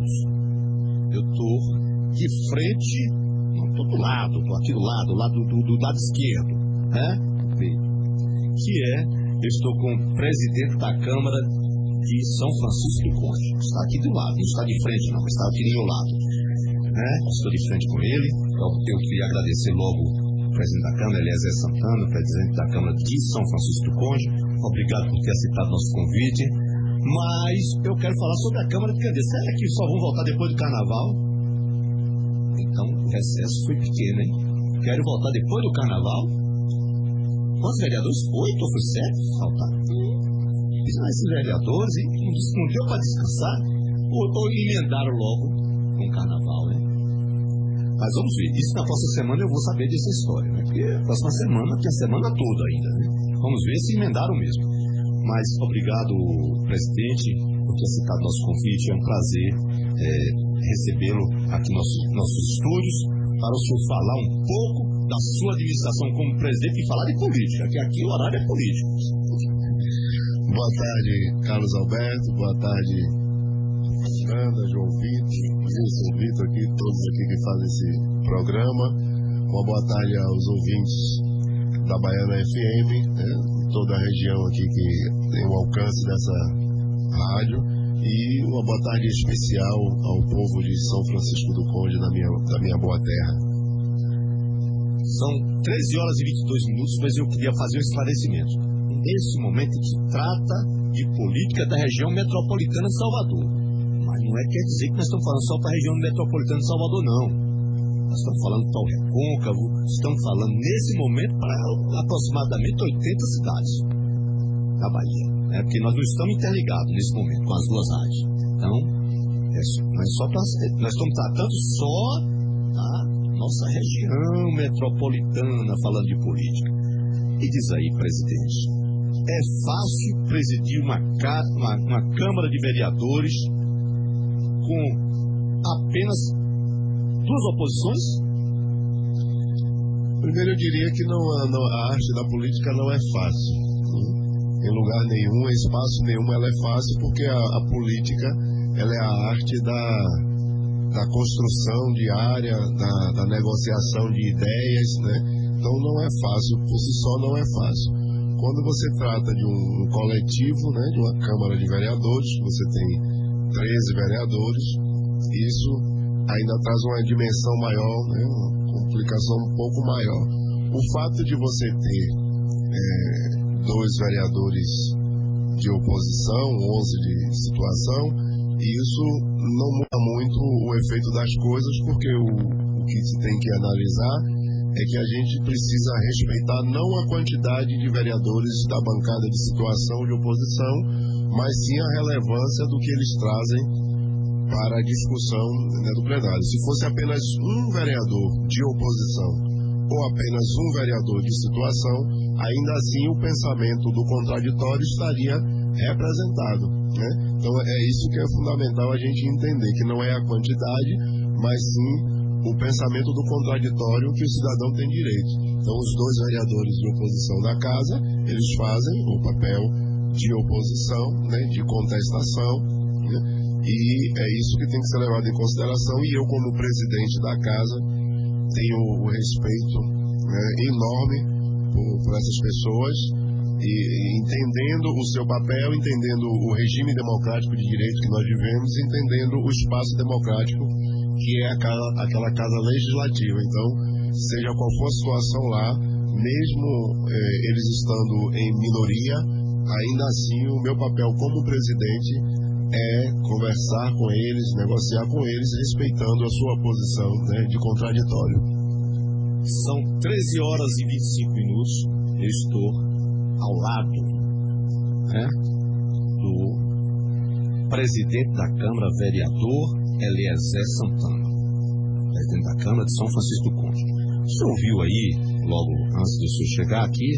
vereados. Eu estou de frente, não estou do lado, estou aqui do lado lado esquerdo, né? Que é, eu estou com o presidente da Câmara de São Francisco do Conde. Está aqui do lado, não está de frente não, está aqui do meu lado, né? Estou de frente com ele. Eu queria agradecer logo o presidente da Câmara, Eliezer Santana, presidente da Câmara de São Francisco do Conde. Obrigado por ter aceitado nosso convite. Mas eu quero falar sobre a Câmara de Candeias. Será que só vão voltar depois do Carnaval? Então o recesso foi pequeno, hein? Quero voltar depois do Carnaval. Quantos vereadores? 8 ou foi 7? Faltaram. Esses vereadores não deu para descansar ou emendaram logo com o Carnaval, né? Mas vamos ver. Isso na próxima semana eu vou saber dessa história, né? Porque a próxima semana tem a semana toda ainda, né? Vamos ver se emendaram mesmo. Mas obrigado, presidente, por ter aceitado nosso convite. É um prazer recebê-lo aqui nos nossos estúdios para o senhor falar um pouco da sua administração como presidente e falar de política, que aqui o horário é político. Boa tarde, Carlos Alberto. Boa tarde, Fernanda, João Vitor, Wilson Vitor, aqui, todos aqui que fazem esse programa. Uma boa tarde aos ouvintes da Baiana FM, né, toda a região aqui que tem o alcance dessa rádio, e uma boa tarde especial ao povo de São Francisco do Conde, da minha boa terra. São 13 horas e 22 minutos, mas eu queria fazer um esclarecimento. Nesse momento a gente trata de política da região metropolitana de Salvador, mas não quer dizer que nós estamos falando só para a região metropolitana de Salvador, não. Nós estamos falando para o Recôncavo, estamos falando nesse momento para aproximadamente 80 cidades da Bahia, né? Porque nós não estamos interligados nesse momento com as duas rádios. Então, nós estamos tratando só da nossa região metropolitana, falando de política. E diz aí, presidente, é fácil presidir uma Câmara de Vereadores com apenas 2 oposições? Primeiro eu diria que a arte da política não é fácil. Em lugar nenhum, em espaço nenhum ela é fácil, porque a política ela é a arte da construção diária, da negociação de ideias, né? Então não é fácil, por si só não é fácil. Quando você trata de um coletivo, né, de uma Câmara de Vereadores, você tem 13 vereadores, isso ainda traz uma dimensão maior, né, uma complicação um pouco maior. O fato de você ter 2 vereadores de oposição, 11 de situação, isso não muda muito o efeito das coisas, porque o que se tem que analisar é que a gente precisa respeitar não a quantidade de vereadores da bancada de situação de oposição, mas sim a relevância do que eles trazem para a discussão, né, do plenário. Se fosse apenas um vereador de oposição ou apenas um vereador de situação, ainda assim o pensamento do contraditório estaria representado, né? Então é isso que é fundamental a gente entender, que não é a quantidade, mas sim o pensamento do contraditório que o cidadão tem direito. Então os 2 vereadores de oposição da casa, eles fazem o papel de oposição, né, de contestação, né? E é isso que tem que ser levado em consideração, e eu, como presidente da casa, tenho o respeito, né, enorme por essas pessoas, e entendendo o seu papel, entendendo o regime democrático de direito que nós vivemos, entendendo o espaço democrático que é aquela casa legislativa. Então, seja qual for a situação lá, mesmo eles estando em minoria, ainda assim o meu papel como presidente é conversar com eles, negociar com eles, respeitando a sua posição, né, de contraditório. São 13 horas e 25 minutos, eu estou ao lado, né, do presidente da Câmara, vereador Eliezer Santana, presidente da Câmara de São Francisco do Conde. Você ouviu aí, logo antes de você chegar aqui,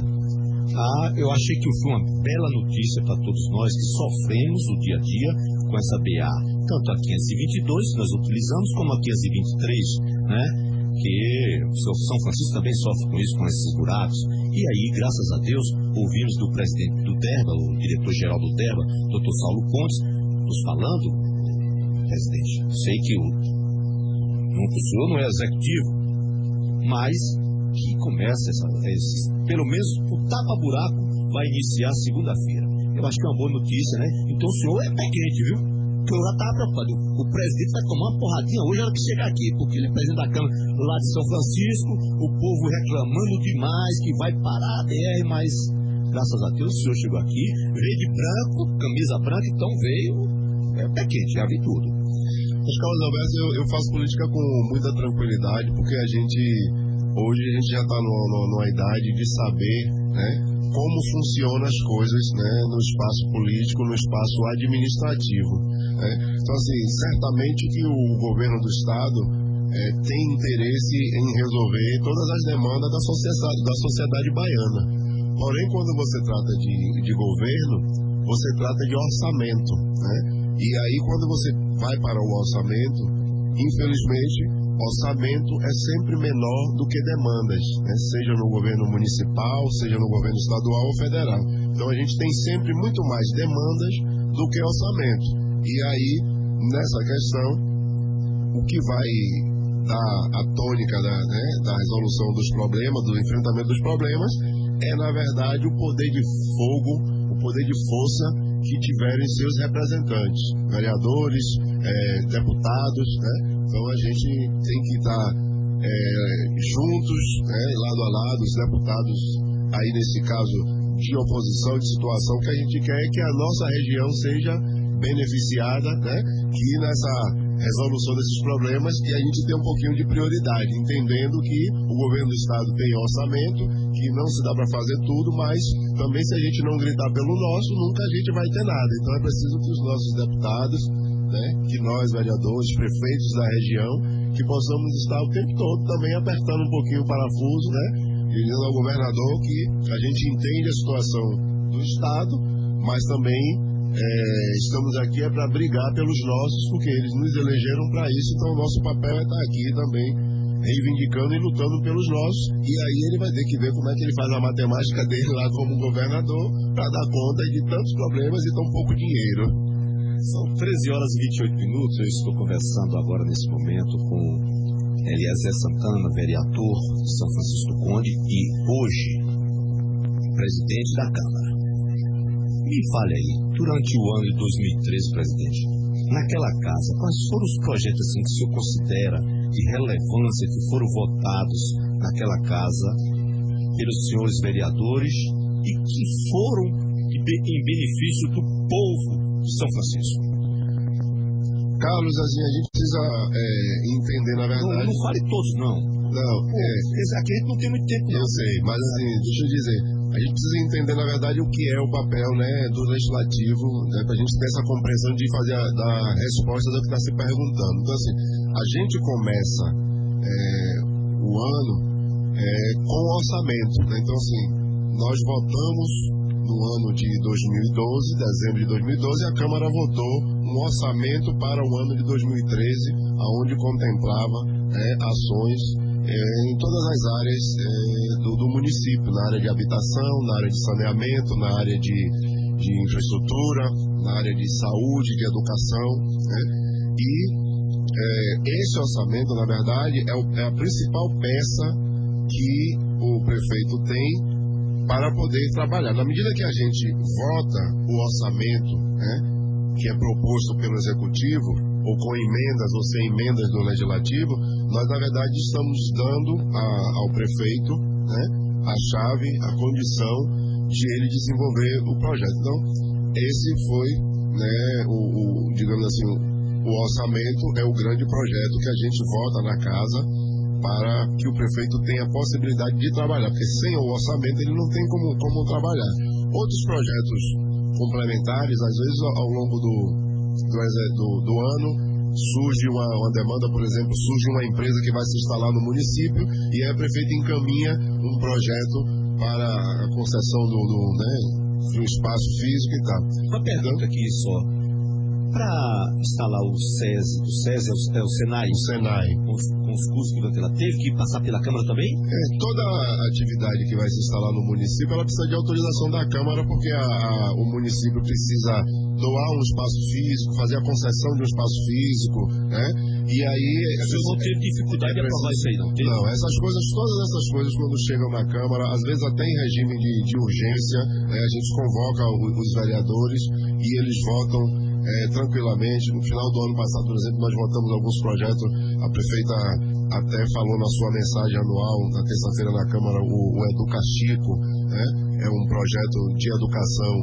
eu achei que foi uma bela notícia para todos nós que sofremos o dia a dia com essa BA, tanto a 522 que nós utilizamos, como a 523, né? Que o São Francisco também sofre com isso, com esses buracos. E aí, graças a Deus, ouvimos do presidente do DERBA, o diretor-geral do DERBA, Dr. Saulo Pontes, nos falando presidente. Sei que o senhor não é executivo, mas que começa pelo menos o tapa-buraco vai iniciar segunda-feira. Eu acho que é uma boa notícia, né? Então o senhor é pé quente, viu? Porque eu já estava preocupado. O presidente vai tomar uma porradinha hoje na hora que chegar aqui, porque ele é presidente da Câmara lá de São Francisco, o povo reclamando demais que vai parar a BR, mas graças a Deus o senhor chegou aqui, veio de branco, camisa branca, então veio pé quente, já vi tudo. Mas, Carlos Alberto, eu faço política com muita tranquilidade, porque hoje a gente já está numa idade de saber, né, como funcionam as coisas, né, no espaço político, no espaço administrativo. Né? Então, assim, certamente que o governo do Estado tem interesse em resolver todas as demandas da sociedade baiana. Porém, quando você trata de governo, você trata de orçamento, né? E aí, quando você vai para o orçamento, infelizmente, orçamento é sempre menor do que demandas, né? Seja no governo municipal, seja no governo estadual ou federal. Então, a gente tem sempre muito mais demandas do que orçamento. E aí, nessa questão, o que vai dar a tônica da resolução dos problemas, do enfrentamento dos problemas, é, na verdade, o poder de fogo, o poder de força que tiverem seus representantes, vereadores, deputados, né? Então a gente tem que estar juntos, né, lado a lado, os deputados, aí nesse caso de oposição, de situação, que a gente quer que a nossa região seja beneficiada, né, que nessa resolução desses problemas, que a gente tem um pouquinho de prioridade, entendendo que o governo do estado tem orçamento, que não se dá para fazer tudo, mas também se a gente não gritar pelo nosso, nunca a gente vai ter nada. Então é preciso que os nossos deputados, né, que nós, vereadores, prefeitos da região, que possamos estar o tempo todo também apertando um pouquinho o parafuso, né, e dizendo ao governador que a gente entende a situação do estado, mas também estamos aqui para brigar pelos nossos, porque eles nos elegeram para isso, então o nosso papel é estar aqui também reivindicando e lutando pelos nossos, e aí ele vai ter que ver como é que ele faz a matemática dele lá como governador para dar conta de tantos problemas e tão pouco dinheiro. São 13 horas e 28 minutos, eu estou conversando agora nesse momento com Eliezer Santana, vereador de São Francisco do Conde e hoje presidente da Câmara. Me fale aí, durante o ano de 2013, presidente, naquela casa, quais foram os projetos assim, que o senhor considera de relevância que foram votados naquela casa pelos senhores vereadores e que foram em benefício do povo de São Francisco? Carlos, assim, a gente precisa entender, na verdade... Não fale todos, não. Não, aqui a gente não tem muito tempo. Eu sei, mas assim, deixa eu dizer, a gente precisa entender, na verdade, o que é o papel, né, do legislativo, né, para a gente ter essa compreensão de fazer da resposta do que está se perguntando. Então, assim, a gente começa o ano com o orçamento, né? Então, assim, nós votamos no ano de 2012, dezembro de 2012, a Câmara votou um orçamento para o ano de 2013, onde contemplava ações em todas as áreas do município, na área de habitação, na área de saneamento, na área de infraestrutura, na área de saúde, de educação, né? E esse orçamento, na verdade, é a principal peça que o prefeito tem para poder trabalhar. Na medida que a gente vota o orçamento, né, que é proposto pelo Executivo, ou com emendas ou sem emendas do Legislativo, nós, na verdade, estamos dando ao prefeito, né, a chave, a condição de ele desenvolver o projeto. Então, esse foi, né, digamos assim, o orçamento é o grande projeto que a gente vota na casa para que o prefeito tenha a possibilidade de trabalhar, porque sem o orçamento ele não tem como trabalhar. Outros projetos complementares, às vezes ao longo do ano, surge uma demanda, por exemplo, surge uma empresa que vai se instalar no município e aí o prefeito encaminha um projeto para a concessão do espaço físico e tal. Uma pergunta aqui só. Para instalar o SESI é o Senai? O Senai. Com os custos que ela teve que passar pela Câmara também? Toda atividade que vai se instalar no município, ela precisa de autorização da Câmara, porque o município precisa doar um espaço físico, fazer a concessão de um espaço físico, né? E aí... O senhor não teve dificuldade de aprovar isso aí, não? Não, todas essas coisas quando chegam na Câmara, às vezes até em regime de urgência, né, a gente convoca os vereadores e eles votam tranquilamente. No final do ano passado, por exemplo, nós votamos alguns projetos, a prefeita até falou na sua mensagem anual, na terça-feira na Câmara, o Educa Chico, né? É um projeto de educação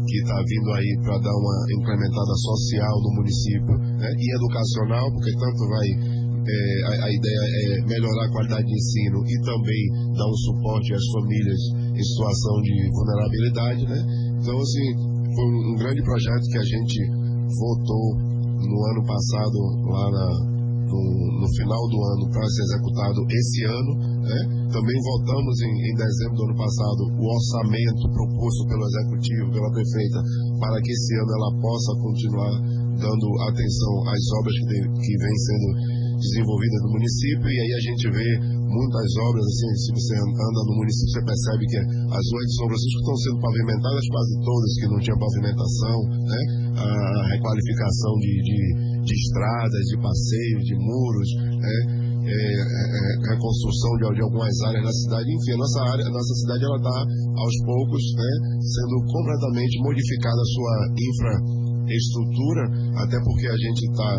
que está vindo aí para dar uma implementada social no município, né? E educacional, porque tanto vai, a ideia é melhorar a qualidade de ensino e também dar um suporte às famílias em situação de vulnerabilidade, né? Então, assim, foi um grande projeto que a gente votou no ano passado, lá no final do ano, para ser executado esse ano, né? Também votamos em dezembro do ano passado o orçamento proposto pelo Executivo, pela prefeita, para que esse ano ela possa continuar dando atenção às obras que vêm sendo desenvolvidas no município. E aí a gente vê muitas obras, assim, se você anda no município, você percebe que as ruas de São Francisco estão sendo pavimentadas, quase todas que não tinham pavimentação, né? A requalificação de estradas, de passeios, de muros, reconstrução de algumas áreas na cidade. Enfim, a nossa cidade ela está aos poucos, né, sendo completamente modificada a sua infraestrutura, até porque a gente está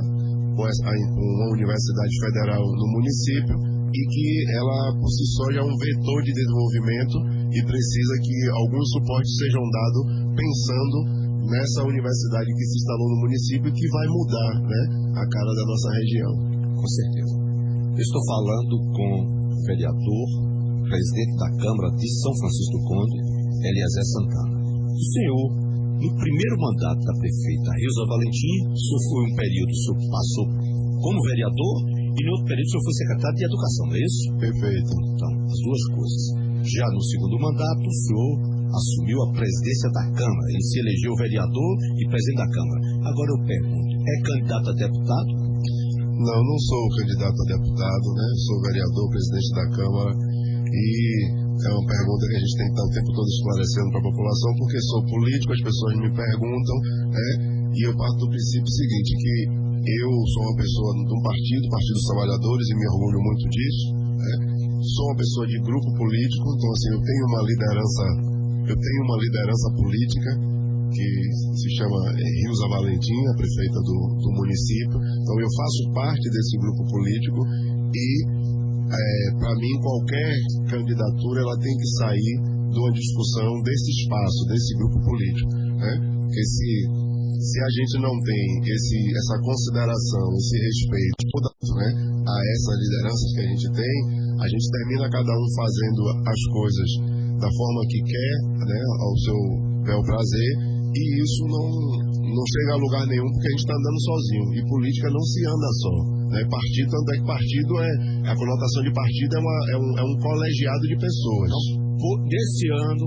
com uma universidade federal no município e que ela por si só já é um vetor de desenvolvimento e precisa que alguns suportes sejam dados pensando nessa universidade que se instalou no município e que vai mudar, né, a cara da nossa região. Com certeza. Eu estou falando com o vereador, presidente da Câmara de São Francisco do Conde, Eliezer Santana. O senhor, no primeiro mandato da prefeita Rilza Valentim, o senhor foi um período, o senhor passou como vereador e no outro período o senhor foi secretário de Educação, não é isso? Perfeito. Então, as duas coisas. Já no segundo mandato, o senhor assumiu a presidência da Câmara. Ele se elegeu vereador e presidente da Câmara. Agora eu pergunto, é candidato a deputado? Não sou candidato a deputado, né? Sou vereador, presidente da Câmara, e é uma pergunta que a gente tem que estar o tempo todo esclarecendo para a população, porque sou político, as pessoas me perguntam, né? E eu parto do princípio seguinte, que eu sou uma pessoa de um Partido dos Trabalhadores, e me orgulho muito disso, né? Sou uma pessoa de grupo político, então assim, eu tenho uma liderança política que se chama Rilza Valentim, a prefeita do município. Então eu faço parte desse grupo político e para mim qualquer candidatura ela tem que sair de uma discussão desse espaço, desse grupo político, né? Porque se a gente não tem essa consideração, esse respeito, né, a essas lideranças que a gente termina cada um fazendo as coisas da forma que quer, né, ao seu bel prazer, e isso não chega a lugar nenhum, porque a gente está andando sozinho, e política não se anda só, né? Partido, tanto é que partido a conotação de partido é um colegiado de pessoas. Então, desse ano,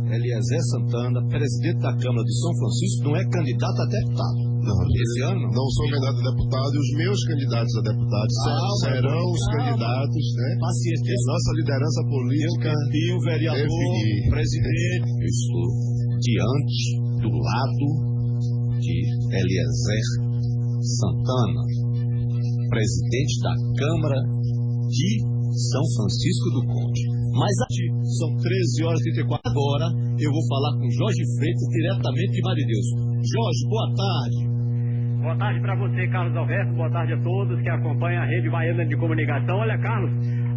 Eliezer Santana, presidente da Câmara de São Francisco, não é candidato a deputado. Não, esse ano não sou candidato a deputado, e os meus candidatos a deputados serão os candidatos, né? Paciência. Nossa liderança política. E o vereador, presidente, eu estou diante, do lado de Eliezer Santana, presidente da Câmara de São Francisco do Conde. Mas são 13h34. Agora eu vou falar com Jorge Freitas, diretamente de Marideus. Jorge, boa tarde. Boa tarde para você, Carlos Alberto. Boa tarde a todos que acompanham a Rede Baiana de Comunicação. Olha, Carlos,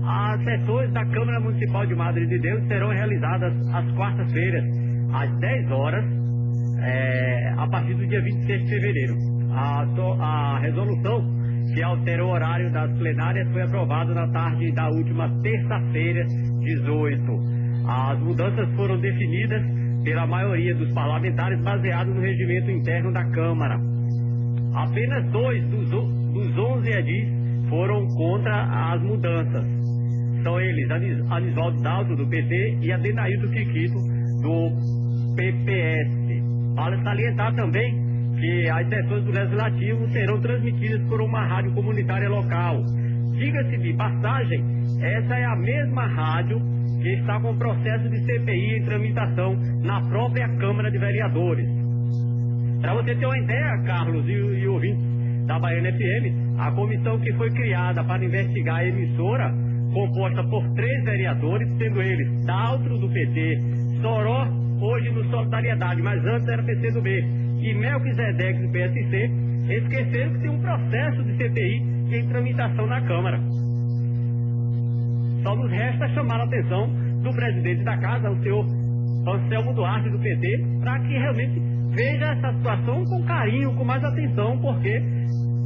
as sessões da Câmara Municipal de Madre de Deus serão realizadas às quartas-feiras, às 10 horas, a partir do dia 26 de fevereiro. A resolução que altera o horário das plenárias foi aprovada na tarde da última terça-feira, 18. As mudanças foram definidas pela maioria dos parlamentares baseado no regimento interno da Câmara. Apenas 2 dos 11 edis foram contra as mudanças. São eles Anivaldo Dalto, do PT, e Adenaildo Quiquito, do PPS. Vale salientar também que as sessões do Legislativo serão transmitidas por uma rádio comunitária local. Diga-se de passagem, essa é a mesma rádio que está com processo de CPI em tramitação na própria Câmara de Vereadores. Para você ter uma ideia, Carlos e ouvintes da Baiana FM, a comissão que foi criada para investigar a emissora, composta por 3 vereadores, sendo eles Daltro, do PT, Soró, hoje no Solidariedade, mas antes era PCdoB, e Melquisedeque, do PSC, esqueceram que tem um processo de CPI em tramitação na Câmara. Só nos resta chamar a atenção do presidente da casa, o senhor Anselmo Duarte, do PT, para que realmente veja essa situação com carinho, com mais atenção, porque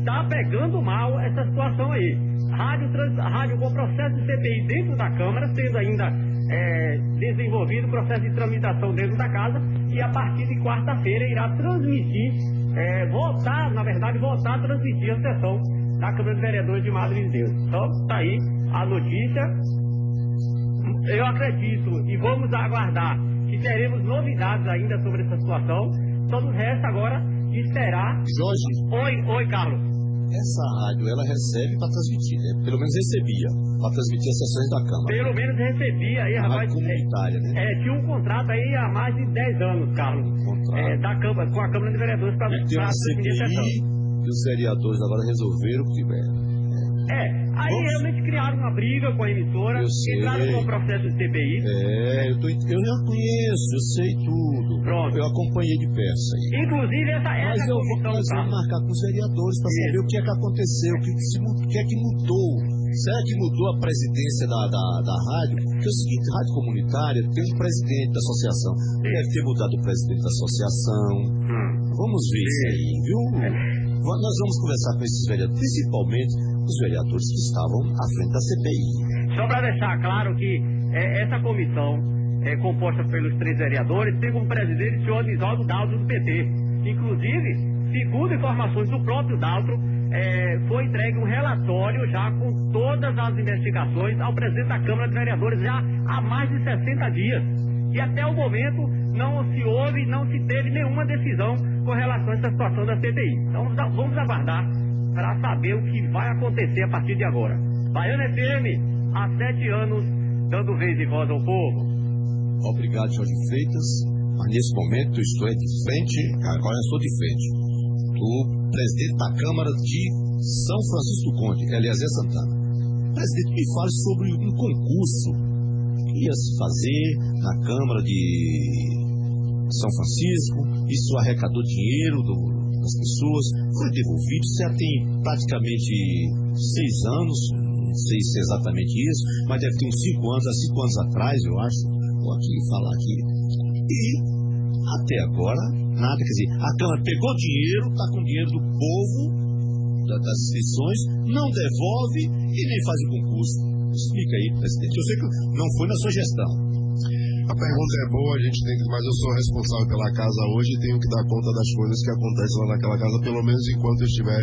está pegando mal essa situação aí. Rádio com processo de CPI dentro da Câmara, sendo ainda desenvolvido o processo de tramitação dentro da casa, e a partir de quarta-feira irá transmitir, voltar a transmitir a sessão da Câmara de Vereadores de Madre de Deus. Então, está aí a notícia. Eu acredito e vamos aguardar que teremos novidades ainda sobre essa situação. Só nos resta agora esperar. Jorge. Oi, Carlos. Essa rádio, ela recebe para transmitir, né? Pelo menos recebia para transmitir as sessões da Câmara. Pelo menos recebia aí, rapaz. Rádio comunitária, né? Tinha um contrato aí há mais de 10 anos, Carlos. Da Câmara, com a Câmara de Vereadores para transmitir a sessão. E os vereadores agora resolveram que aí realmente criaram uma briga com a emissora, entraram com o processo de CPI. Eu já conheço, eu sei tudo. Pronto. Eu acompanhei de perto isso aí. Inclusive Mas eu vou marcar com os vereadores para saber o que é que aconteceu, o que é que mudou. Será que mudou a presidência da rádio? Porque é o seguinte, rádio comunitária tem um presidente da associação. Deve ter mudado o presidente da associação. Vamos ver isso aí, viu? Nós vamos conversar com esses vereadores, principalmente os vereadores que estavam à frente da CPI. Só para deixar claro que essa comissão é composta pelos 3 vereadores, tem como presidente o senhor Anisaldo Daltro, do PT. Inclusive, segundo informações do próprio Daltro, foi entregue um relatório já com todas as investigações ao presidente da Câmara de Vereadores já há mais de 60 dias. E até o momento não se teve nenhuma decisão com relação a essa situação da CPI. Então vamos aguardar para saber o que vai acontecer a partir de agora. Baiana FM, há 7 anos, dando vez e voz ao povo. Obrigado, Jorge Freitas. Mas nesse momento eu estou de frente, agora eu estou de frente, do presidente da Câmara de São Francisco do Conde, Eliezer Santana. Presidente, me fale sobre um concurso que ia se fazer na Câmara de São Francisco. Isso arrecadou dinheiro das pessoas, foi devolvido, já tem praticamente 6 anos, não sei se é exatamente isso, mas deve ter uns 5 anos, há 5 anos atrás, eu acho, vou aqui falar aqui. E até agora, nada, quer dizer, a Câmara pegou dinheiro, está com dinheiro do povo, das inscrições, não devolve e nem faz o concurso. Explica aí, presidente. Eu sei que não foi na sua gestão. A pergunta é boa, mas eu sou responsável pela casa hoje e tenho que dar conta das coisas que acontecem lá naquela casa, pelo menos enquanto eu estiver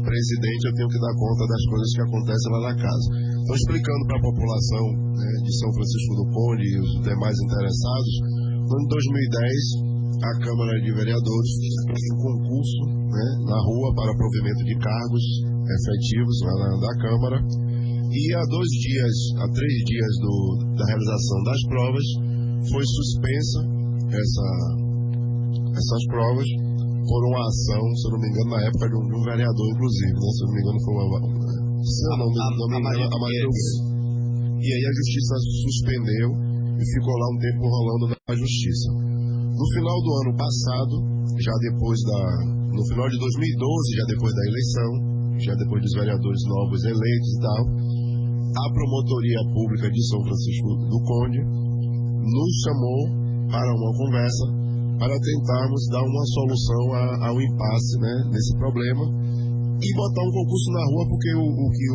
presidente, eu tenho que dar conta das coisas que acontecem lá na casa. Então, explicando para a população, né, de São Francisco do Conde e os demais interessados, no ano de 2010, a Câmara de Vereadores fez um concurso, né, na rua para provimento de cargos efetivos da Câmara. E há 3 dias da realização das provas, foi suspensa essas provas por uma ação, se eu não me engano, na época de um vereador, inclusive, né? Se eu não me engano, foi a Maria. E aí a Justiça suspendeu e ficou lá um tempo rolando na Justiça. No final do ano passado, no final de 2012, já depois da eleição, já depois dos vereadores novos eleitos e tal, a Promotoria Pública de São Francisco do Conde nos chamou para uma conversa para tentarmos dar uma solução ao impasse, né, nesse problema e botar um concurso na rua, porque o que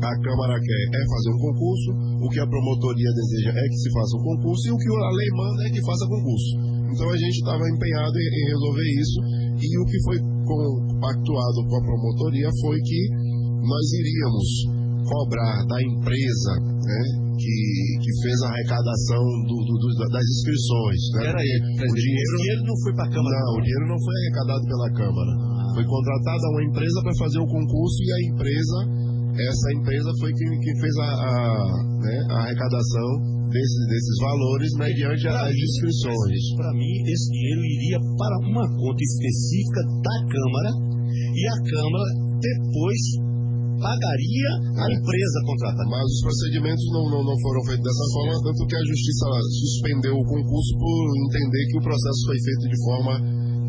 a Câmara quer é fazer um concurso, o que a Promotoria deseja é que se faça um concurso e o que a lei manda é que faça concurso. Então a gente estava empenhado em resolver isso e o que foi compactuado com a Promotoria foi que nós iríamos cobrar da empresa, né, que fez a arrecadação das inscrições. Né? Peraí, o dinheiro não foi para a Câmara? Não, o dinheiro não foi arrecadado pela Câmara. Foi contratada uma empresa para fazer o concurso e essa empresa foi quem fez a arrecadação desses valores mediante as inscrições. Para mim, esse dinheiro iria para uma conta específica da Câmara e a Câmara depois pagaria a empresa contratada. Mas os procedimentos não foram feitos dessa forma, tanto que a Justiça suspendeu o concurso por entender que o processo foi feito de forma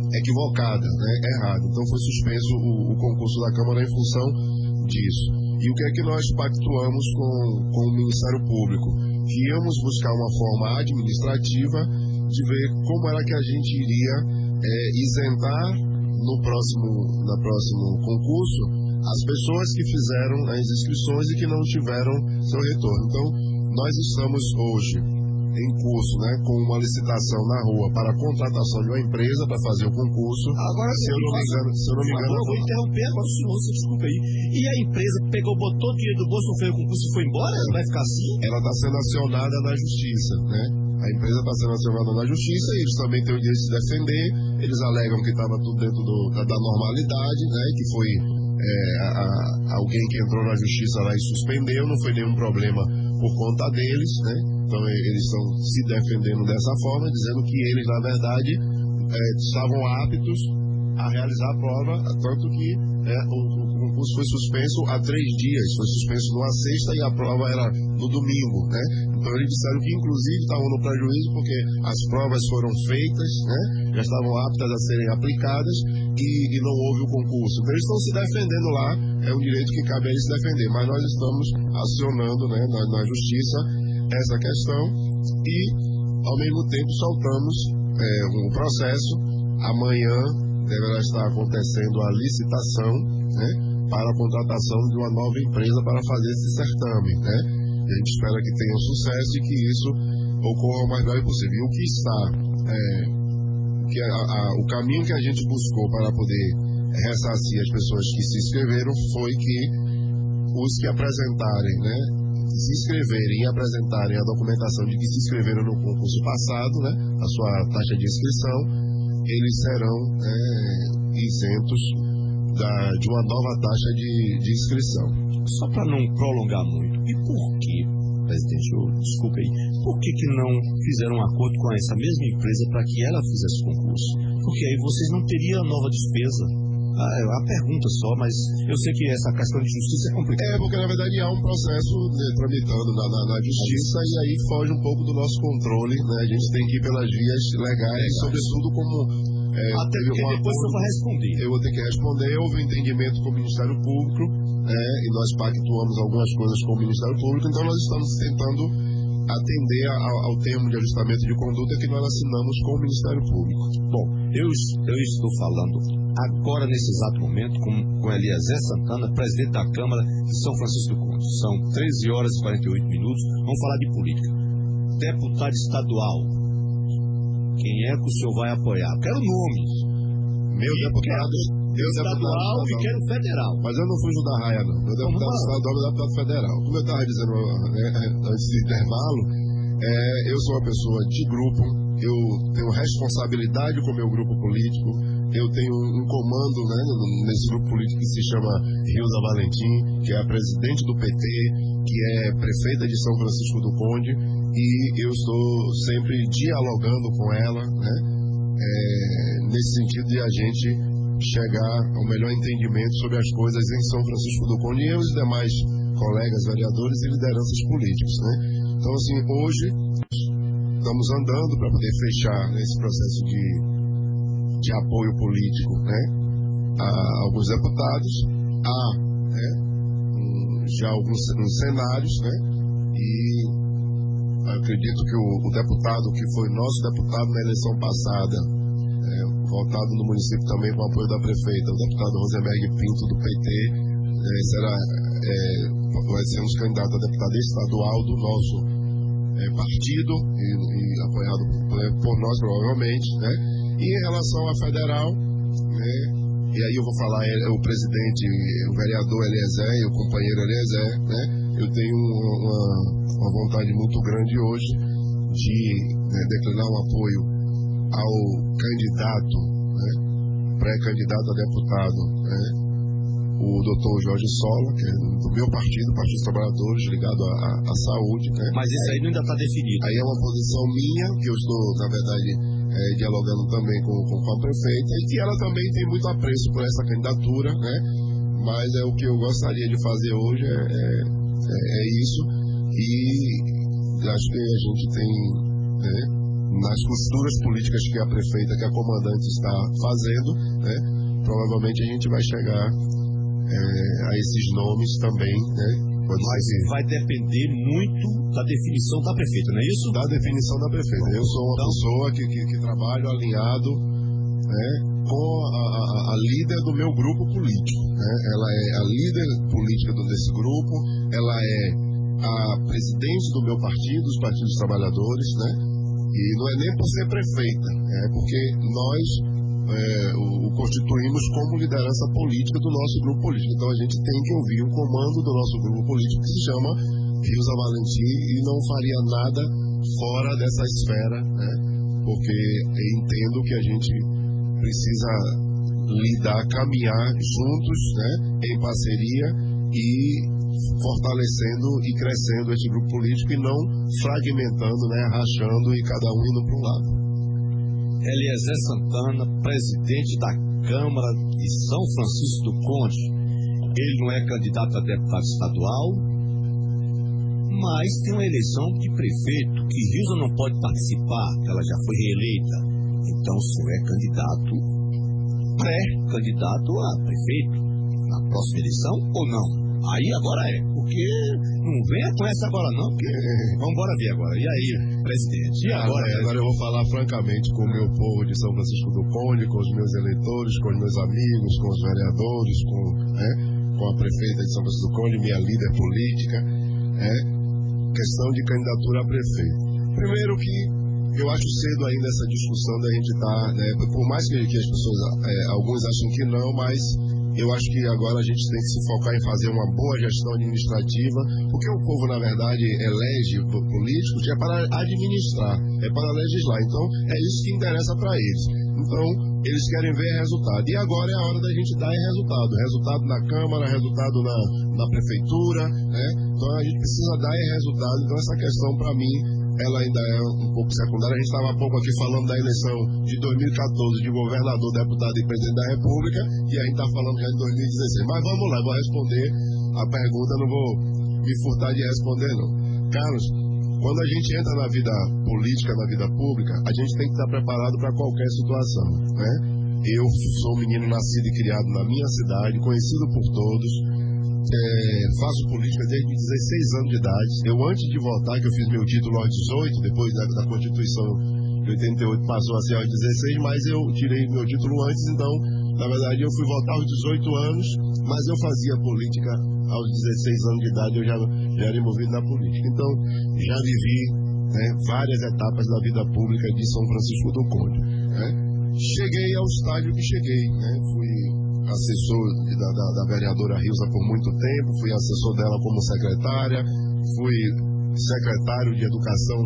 equivocada, né, errada. Então foi suspenso o concurso da Câmara em função disso. E o que é que nós pactuamos com o Ministério Público? Que íamos buscar uma forma administrativa de ver como era que a gente iria isentar no próximo concurso as pessoas que fizeram as inscrições e que não tiveram seu retorno. Então, nós estamos hoje em curso, né, com uma licitação na rua para a contratação de uma empresa para fazer o concurso. Agora, se eu não me engano, eu vou interromper agora o senhor, se desculpa aí. E a empresa pegou, botou o dinheiro do bolso, não fez o concurso e foi embora? Ela vai ficar assim? Ela está sendo acionada na Justiça, né? A empresa está sendo acionada na Justiça e eles também têm o direito de se defender. Eles alegam que estava tudo dentro da normalidade, né? Que foi alguém que entrou na Justiça lá e suspendeu, não foi nenhum problema por conta deles, né? Então eles estão se defendendo dessa forma, dizendo que eles, na verdade, estavam aptos a realizar a prova, tanto que o concurso foi suspenso há 3 dias, foi suspenso numa sexta e a prova era no domingo, né? Então eles disseram que inclusive estavam no prejuízo porque as provas foram feitas, né? Já estavam aptas a serem aplicadas e não houve o concurso. Então eles estão se defendendo lá, é um direito que cabe a eles se defender, mas nós estamos acionando, né, na Justiça essa questão e ao mesmo tempo soltamos um processo. Amanhã deverá estar acontecendo a licitação, né, para a contratação de uma nova empresa para fazer esse certame, né? E a gente espera que tenha sucesso e que isso ocorra o mais breve possível. E o que está, o caminho que a gente buscou para poder ressarcir as pessoas que se inscreveram foi que os que apresentarem, né, se inscreverem e apresentarem a documentação de que se inscreveram no concurso passado, né, a sua taxa de inscrição, eles serão isentos de uma nova taxa de inscrição. Só para não prolongar muito, e por que, presidente, desculpa aí, por que não fizeram um acordo com essa mesma empresa para que ela fizesse o concurso? Porque aí vocês não teriam nova despesa. A pergunta só, mas eu sei que essa questão de justiça é complicada. Porque na verdade há um processo tramitando na justiça e aí foge um pouco do nosso controle, né? A gente tem que ir pelas vias legais, sobretudo como... até porque depois você vai responder. Eu vou ter que responder. Houve um entendimento com o Ministério Público, e nós pactuamos algumas coisas com o Ministério Público, então nós estamos tentando atender ao termo de ajustamento de conduta que nós assinamos com o Ministério Público. Bom, eu estou falando agora, nesse exato momento, com Eliezer Santana, presidente da Câmara de São Francisco do Conde. São 13 horas e 48 minutos. Vamos falar de política. Deputado estadual, quem é que o senhor vai apoiar? Quero nomes. Meu deputado estadual e quero federal. Mas eu não fujo da raia, não. Meu deputado estadual é deputado federal. Como eu estava dizendo antes do intervalo, eu sou uma pessoa de grupo, eu tenho responsabilidade com o meu grupo político, eu tenho um comando, né, nesse grupo político que se chama Rilza Valentim, que é a presidente do PT, que é prefeita de São Francisco do Conde, e eu estou sempre dialogando com ela, né, nesse sentido de a gente chegar ao melhor entendimento sobre as coisas em São Francisco do Conde e os demais colegas vereadores e lideranças políticas, né. Então, assim, hoje estamos andando para poder fechar, né, esse processo de apoio político, né, a alguns deputados, já alguns cenários, né, e acredito que o deputado que foi nosso deputado na eleição passada, votado no município também com o apoio da prefeita, o deputado Rosenberg Pinto do PT, vai ser um candidato a deputado estadual do nosso partido e apoiado por nós provavelmente, né? E em relação à federal, né, e aí eu vou falar o presidente, o vereador Eliezer e o companheiro Eliezer, né, eu tenho uma vontade muito grande hoje de declinar um apoio ao candidato, né, pré-candidato a deputado, né, o doutor Jorge Sola, que é do meu partido, Partido dos Trabalhadores, ligado à saúde. Né? Mas isso aí não ainda está definido. Aí é uma posição minha, que eu estou, na verdade, dialogando também com a prefeita, e que ela também tem muito apreço por essa candidatura, né? Mas o que eu gostaria de fazer hoje é isso, e acho que a gente tem, né, nas costuras políticas que a prefeita, que a comandante está fazendo, né, provavelmente a gente vai chegar a esses nomes também, né? Mas vai depender muito da definição da prefeita, não é isso? Da definição da prefeita. Eu sou uma pessoa que trabalho alinhado, né, com a líder do meu grupo político. Né? Ela é a líder política desse grupo, ela é a presidente do meu partido, dos Partidos dos Trabalhadores, né? E não é nem por ser prefeita, é porque nós o constituímos como liderança política do nosso grupo político. Então a gente tem que ouvir o comando do nosso grupo político, que se chama Rilza Valentim, e não faria nada fora dessa esfera, né? Porque eu entendo que a gente precisa caminhar juntos, né, em parceria e fortalecendo e crescendo esse grupo político e não fragmentando, né, rachando e cada um indo para um lado. Eliezer Santana, presidente da Câmara de São Francisco do Conde, ele não é candidato a deputado estadual, mas tem uma eleição de prefeito que Rilza não pode participar, ela já foi reeleita. Então o senhor é pré-candidato a prefeito na próxima eleição ou não? Aí agora porque não venha com essa agora não, porque vamos embora ver agora. E aí, presidente? E agora eu vou falar francamente com o meu povo de São Francisco do Conde, com os meus eleitores, com os meus amigos, com os vereadores, com a prefeita de São Francisco do Conde, minha líder política, questão de candidatura a prefeito. Primeiro que eu acho cedo ainda essa discussão da gente estar, né, por mais que as pessoas, alguns acham que não, mas eu acho que agora a gente tem que se focar em fazer uma boa gestão administrativa, porque o povo, na verdade, elege políticos é para administrar, é para legislar. Então, é isso que interessa para eles. Então, eles querem ver resultado. E agora é a hora da gente dar resultado. Resultado na Câmara, resultado na Prefeitura, né? Então, a gente precisa dar resultado. Então, essa questão, para mim, ela ainda é um pouco secundária. A gente estava há pouco aqui falando da eleição de 2014 de governador, deputado e presidente da República, e a gente está falando já de 2016. Mas vamos lá, vou responder a pergunta, não vou me furtar de responder, não. Carlos, quando a gente entra na vida política, na vida pública, a gente tem que estar preparado para qualquer situação, né? Eu sou um menino nascido e criado na minha cidade, conhecido por todos. Faço política desde 16 anos de idade. Eu, antes de votar, que eu fiz meu título aos 18, depois da Constituição de 88 passou a ser aos 16, mas eu tirei meu título antes, então, na verdade, eu fui votar aos 18 anos, mas eu fazia política aos 16 anos de idade, eu já era envolvido na política. Então, já vivi, né, várias etapas da vida pública de São Francisco do Conde. Né? Cheguei ao estágio que cheguei, né? Fui assessor da vereadora Rilza por muito tempo, fui assessor dela como secretária, fui secretário de Educação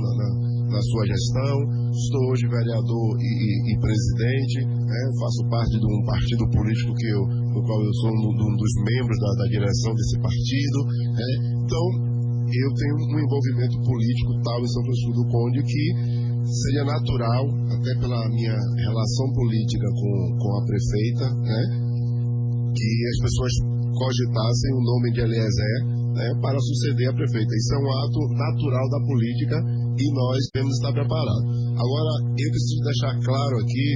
na sua gestão, estou hoje vereador e presidente, né? Faço parte de um partido político do qual eu sou um dos membros da direção desse partido, né? Então, eu tenho um envolvimento político tal em São Francisco do Conde que seria natural, até pela minha relação política com a prefeita, né, que as pessoas cogitassem o nome de Eliezer, né, para suceder a prefeita. Isso é um ato natural da política e nós temos que estar preparados. Agora, eu preciso deixar claro aqui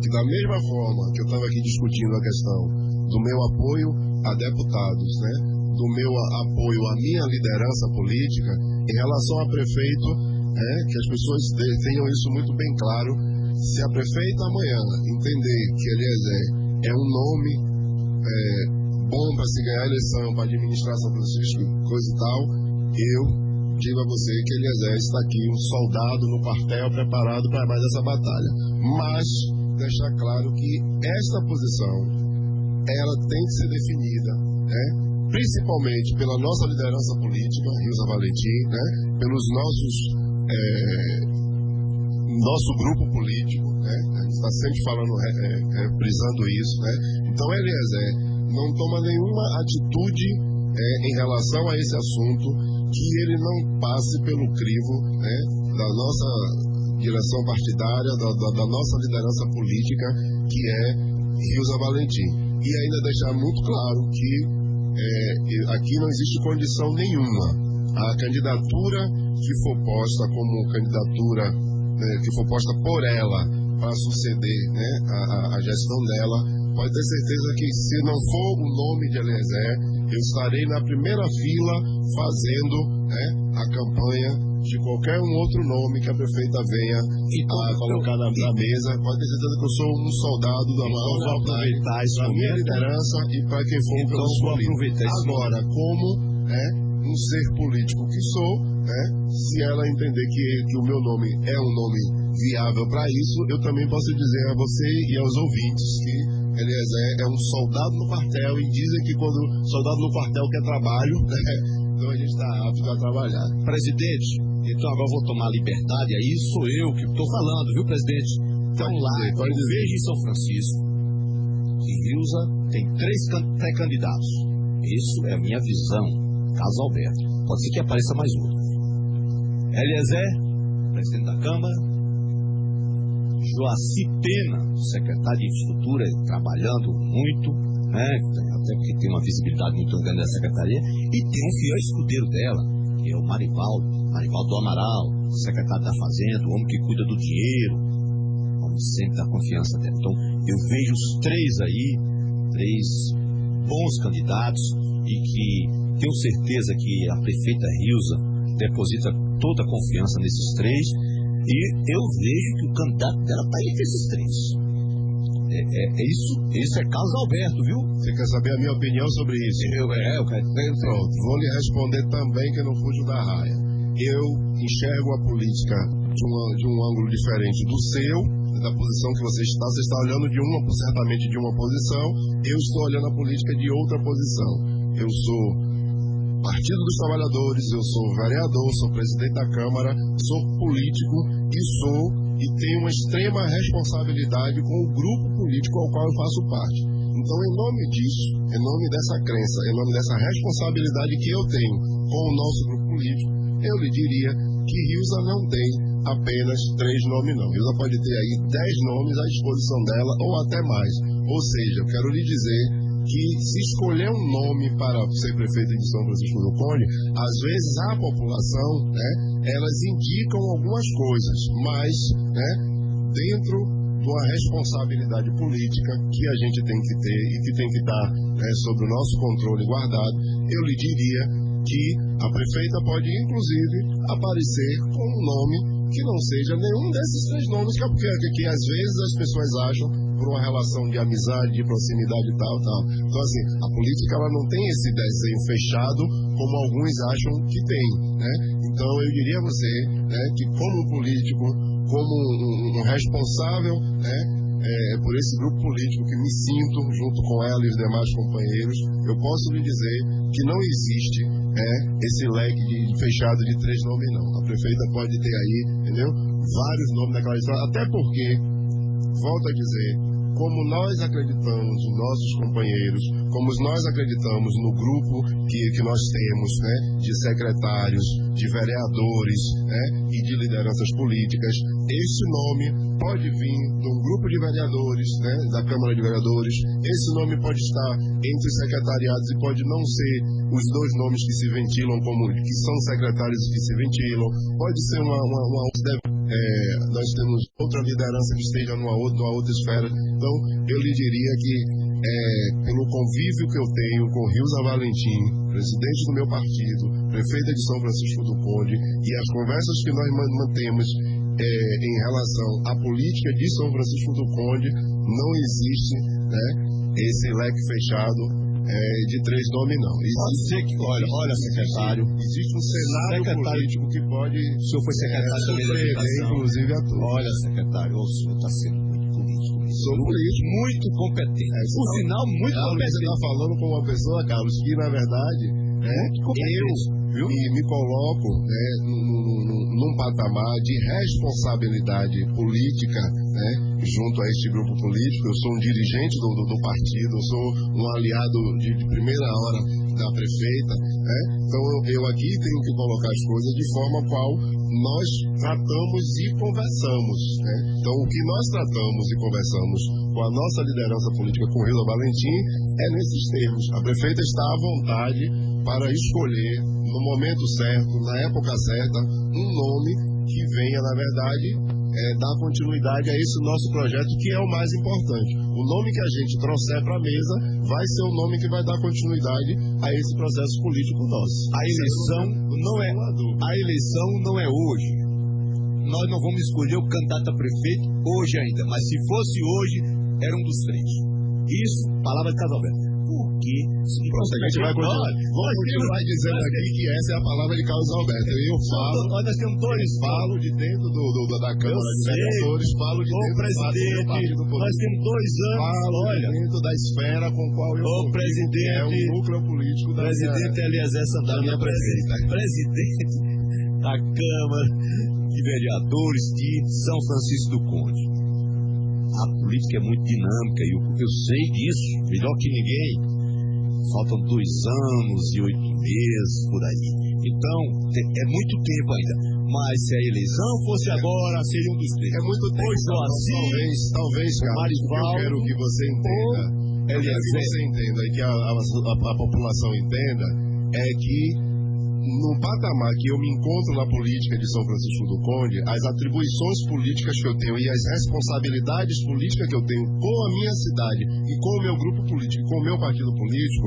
que, da mesma forma que eu estava aqui discutindo a questão do meu apoio a deputados, né, do meu apoio à minha liderança política, em relação a prefeito, que as pessoas tenham isso muito bem claro. Se a prefeita amanhã entender que Eliezer é um nome bom para se ganhar a eleição, para administrar São Francisco, coisa e tal, eu digo a você que Eliezer está aqui, um soldado no quartel preparado para mais essa batalha. Mas deixar claro que esta posição ela tem que ser definida, né, principalmente pela nossa liderança política, Rilza Valentim, né, pelos nosso grupo político, né? A gente está sempre falando, frisando isso, né? Então, Eliezer, não toma nenhuma atitude em relação a esse assunto, que ele não passe pelo crivo, né, da nossa direção partidária, da nossa liderança política, que é Rilza Valentim. E ainda deixar muito claro que aqui não existe condição nenhuma. A candidatura que for posta como candidatura, que for posta por ela para suceder, né, a gestão dela, pode ter certeza que se não for o nome de Eliezer, eu estarei na primeira fila fazendo, né, a campanha de qualquer um outro nome que a prefeita venha a colocar na mesa. Pode ter certeza que eu sou um soldado da Vou aproveitar esse para minha momento. liderança e para quem for Então, vou aproveitar esse agora, como um ser político que sou, se ela entender que o meu nome é um nome viável para isso, eu também posso dizer a você e aos ouvintes que Eliezer é um soldado no quartel, e dizem que quando soldado no quartel quer trabalho, então a gente está apto a trabalhar. Presidente, então agora eu vou tomar liberdade, aí sou eu que estou falando, viu, presidente? Então Pode dizer. veja em São Francisco que Rilza tem 3 pré-candidatos. Isso é a minha visão, caso Alberto. Pode ser que apareça mais outro. Eliezer, presidente da Câmara. Joaci Pena, secretário de Infraestrutura, trabalhando muito, né, até porque tem uma visibilidade muito grande da secretaria, e tem um fiel escudeiro dela, que é o Marivaldo do Amaral, secretário da Fazenda, o homem que cuida do dinheiro, o homem sempre da confiança dela. Então, eu vejo os 3 aí, 3 bons candidatos, e que tenho certeza que a prefeita Rilza deposita toda a confiança nesses 3. E eu vejo que o candidato dela está entre esses 3. Isso é Carlos Alberto, viu? Você quer saber a minha opinião sobre isso? Eu quero. Pronto, vou lhe responder também, que eu não fujo da raia. Eu enxergo a política de um ângulo diferente do seu, da posição que você está. Você está olhando certamente de uma posição, eu estou olhando a política de outra posição. Eu sou Partido dos Trabalhadores, eu sou vereador, sou presidente da Câmara, sou político e tenho uma extrema responsabilidade com o grupo político ao qual eu faço parte. Então, em nome disso, em nome dessa crença, em nome dessa responsabilidade que eu tenho com o nosso grupo político, eu lhe diria que Rilza não tem apenas 3 nomes, não. Rilza pode ter aí 10 nomes à disposição dela, ou até mais. Ou seja, eu quero lhe dizer que se escolher um nome para ser prefeito de São Francisco do Conde, às vezes a população, elas indicam algumas coisas, mas, dentro de uma responsabilidade política que a gente tem que ter e que tem que estar sob o nosso controle guardado, eu lhe diria que a prefeita pode, inclusive, aparecer com um nome que não seja nenhum desses 3 nomes, que às vezes as pessoas acham por uma relação de amizade, de proximidade e tal. Então, assim, a política ela não tem esse desenho fechado como alguns acham que tem, Então, eu diria a você, que como um político, como um responsável, por esse grupo político que me sinto junto com ela e os demais companheiros, eu posso lhe dizer que não existe esse leque fechado de 3 nomes, não. A prefeita pode ter aí, entendeu? Vários nomes naquela história, até porque, volto a dizer, como nós acreditamos nos nossos companheiros, como nós acreditamos no grupo que nós temos, de secretários, de vereadores, e de lideranças políticas, esse nome pode vir de um grupo de vereadores, da Câmara de Vereadores, esse nome pode estar entre os secretariados e pode não ser os 2 nomes que se ventilam que são secretários que se ventilam, pode ser uma nós temos outra liderança que esteja numa outra esfera. Então, eu lhe diria que, pelo convívio que eu tenho com Rilza Valentim, presidente do meu partido, prefeita de São Francisco do Conde, e as conversas que nós mantemos em relação à política de São Francisco do Conde, não existe esse leque fechado de 3 nomes, não. Pode ser que, olha, secretário, existe um cenário político que pode... O senhor foi secretário também da Educação. Inclusive, a todos. Olha, secretário, o senhor está sendo muito político. Sou político. Muito competente. Por sinal, muito competente. Você está falando com uma pessoa, Carlos, que, na verdade, eu me coloco num patamar de responsabilidade política né, junto a este grupo político. Eu sou um dirigente do partido, eu sou um aliado de primeira hora da prefeita, né? Então eu aqui tenho que colocar as coisas de forma qual nós tratamos e conversamos, né? Então o que nós tratamos e conversamos com a nossa liderança política, com Hilda Valentim, é nesses termos. A prefeita está à vontade para escolher, no momento certo, na época certa, um nome que venha, na verdade, dar continuidade a esse nosso projeto, que é o mais importante. O nome que a gente trouxer para a mesa vai ser o nome que vai dar continuidade a esse processo político nosso. A eleição não é hoje. Nós não vamos escolher o candidato a prefeito hoje ainda, mas se fosse hoje, era um dos três. Isso, palavra de Carlos Alberto. Por quê? Pronto, a gente vai continuar dizendo aqui que essa é a palavra de Carlos Alberto. Eu falo, nós temos dois. Falo de dentro da Câmara de Vereadores, falo de dentro do partido político. Nós temos 2 anos. Falo de dentro da esfera com qual eu presidente, é o núcleo político da presidente Eliezer Santana, minha prefeita. Presidente da Câmara de Vereadores de São Francisco do Conde. A política é muito dinâmica e eu sei disso, melhor que ninguém. Faltam 2 anos e 8 meses por aí. Então, é muito tempo ainda. Mas se a eleição fosse agora, seria um dos três. É muito tempo. Talvez, Carlos, eu quero que você entenda. Eu quero que você entenda e que a população entenda é que no patamar que eu me encontro na política de São Francisco do Conde, as atribuições políticas que eu tenho e as responsabilidades políticas que eu tenho com a minha cidade e com o meu grupo político, com o meu partido político,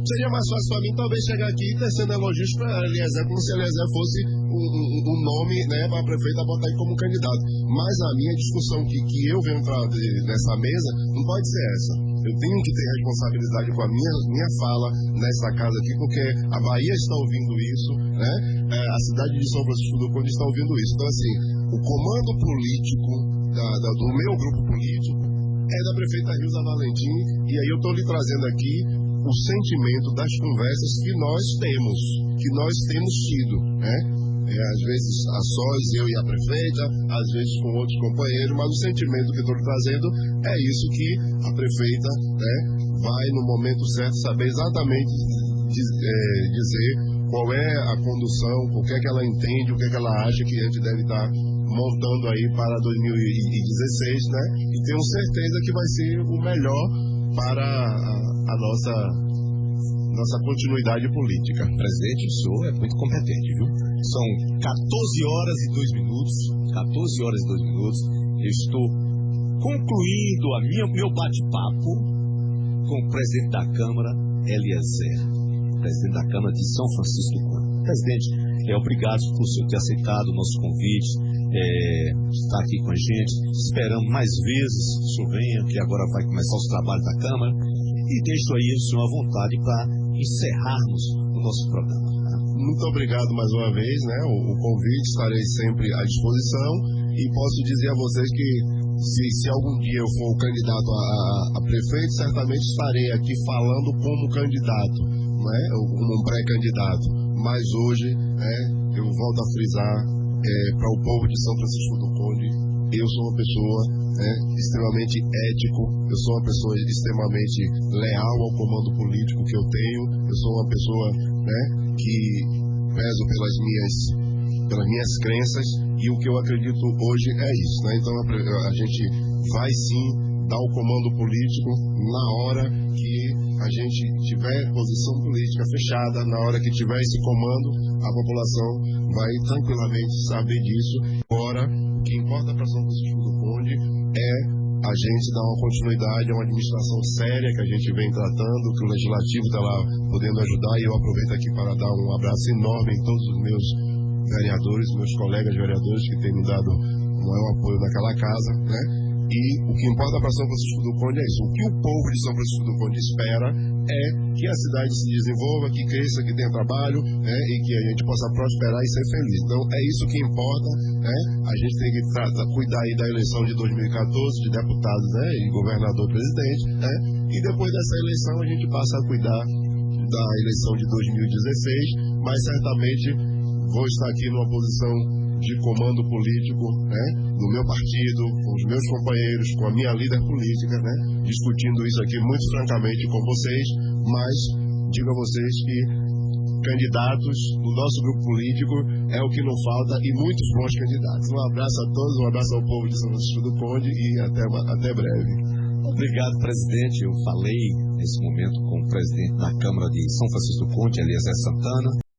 seria mais fácil para mim talvez chegar aqui e tecendo elogios para Eliezer, como se Eliezer fosse um nome, né, para a prefeita botar aí como candidato. Mas a minha discussão que eu venho nessa mesa não pode ser essa. Eu tenho que ter responsabilidade com a minha fala nessa casa aqui, porque a Bahia está ouvindo isso, né? A cidade de São Francisco do Conde está ouvindo isso. Então, assim, o comando político do meu grupo político é da prefeita Hilda Valentim, e aí eu estou lhe trazendo aqui o sentimento das conversas que nós temos tido, né? Às vezes a sós, eu e a prefeita, às vezes com outros companheiros, mas o sentimento que estou lhe trazendo é isso, que a prefeita, né, vai no momento certo saber exatamente dizer qual é a condução, o que é que ela entende, o que é que ela acha que a gente deve estar montando aí para 2016, né? E tenho certeza que vai ser o melhor para a nossa continuidade política. Presidente, o senhor é muito competente, viu? São 14 horas e 2 minutos. 14 horas e 2 minutos. Eu estou concluindo meu bate-papo com o presidente da Câmara, Eliezer, presidente da Câmara de São Francisco do Conde. Presidente, obrigado por o senhor ter aceitado o nosso convite, estar aqui com a gente. Esperamos mais vezes que o senhor venha, que agora vai começar os trabalhos da Câmara. E deixo aí o senhor à vontade para encerrarmos o nosso programa. Muito obrigado mais uma vez, né? O convite, estarei sempre à disposição, e posso dizer a vocês que se algum dia eu for o candidato a prefeito, certamente estarei aqui falando como candidato, né? Como um pré-candidato. Mas hoje, eu volto a frisar para o povo de São Francisco do Conde, eu sou uma pessoa extremamente ético, eu sou uma pessoa extremamente leal ao comando político que eu tenho, eu sou uma pessoa, né, que peso pelas minhas crenças, e o que eu acredito hoje é isso, né? Então a gente vai sim dar o comando político na hora que a gente tiver posição política fechada, na hora que tiver esse comando, a população vai tranquilamente saber disso. Agora, o que importa para São Francisco do Conde é a gente dar uma continuidade a uma administração séria que a gente vem tratando, que o Legislativo está lá podendo ajudar, e eu aproveito aqui para dar um abraço enorme em todos os meus vereadores, meus colegas vereadores que têm me dado um maior apoio naquela casa, né? E o que importa para São Francisco do Conde é isso. O que o povo de São Francisco do Conde espera é que a cidade se desenvolva, que cresça, que tenha trabalho, né, e que a gente possa prosperar e ser feliz. Então, é isso que importa, né? A gente tem que cuidar aí da eleição de 2014, de deputados, né, e governador e presidente, né? E depois dessa eleição a gente passa a cuidar da eleição de 2016, mas certamente vou estar aqui numa posição de comando político, né, no meu partido, com os meus companheiros, com a minha líder política, né, discutindo isso aqui muito francamente com vocês, mas digo a vocês que candidatos do nosso grupo político é o que não falta e muitos bons candidatos. Um abraço a todos, um abraço ao povo de São Francisco do Conde e até breve. Obrigado, presidente. Eu falei nesse momento com o presidente da Câmara de São Francisco do Conde, Eliezer Santana.